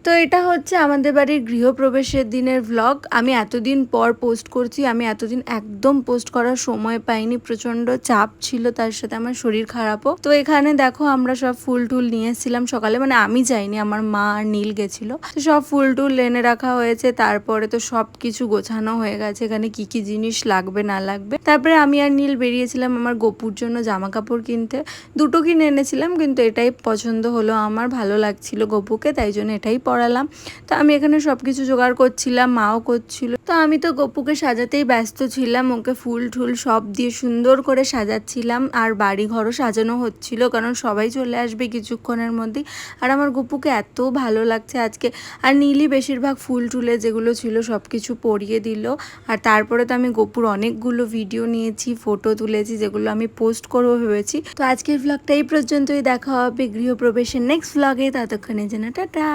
তো এটা হচ্ছে আমাদের বাড়ির গৃহপ্রবেশের দিনের ভ্লগ। আমি এতদিন পর পোস্ট করছি, আমি এতদিন একদম পোস্ট করার সময় পাইনি, প্রচণ্ড চাপ ছিল, তার সাথে আমার শরীর খারাপও। তো এখানে দেখো আমরা সব ফুল টুল নিয়ে এসেছিলাম সকালে, মানে আমি যাইনি, আমার মা আর নীল গেছিল। তো সব ফুল টুল এনে রাখা হয়েছে, তারপরে তো সব কিছু গোছানো হয়ে গেছে, এখানে কি কি জিনিস লাগবে না লাগবে। তারপরে আমি আর নীল বেরিয়েছিলাম আমার গপুর জন্য জামা কাপড় কিনতে। দুটো কিনে এনেছিলাম, কিন্তু এটাই পছন্দ হলো, আমার ভালো লাগছিল গপুকে, তাই জন্য এটাই পরালাম। তো আমি এখানে সব কিছু জোগাড় করছিলাম, মাও করছিল। তো আমি তো গপুকে সাজাতেই ব্যস্ত ছিলাম, ওকে ফুল ঠুল সব দিয়ে সুন্দর করে সাজাচ্ছিলাম, আর বাড়ি ঘরও সাজানো হচ্ছিল, কারণ সবাই চলে আসবে কিছুক্ষণের মধ্যেই। আর আমার গপুকে এত ভালো লাগছে আজকে। আর নীলই বেশিরভাগ ফুল টুলে যেগুলো ছিল সব কিছু পরিয়ে দিল। আর তারপরে তো আমি গপুর অনেকগুলো ভিডিও নিয়েছি, ফটো তুলেছি, যেগুলো আমি পোস্ট করবো ভেবেছি। তো আজকের ভ্লগটা এই পর্যন্তই, দেখা হবে গৃহপ্রবেশের নেক্সট ভ্লগে। ততক্ষণে যেন টাটা।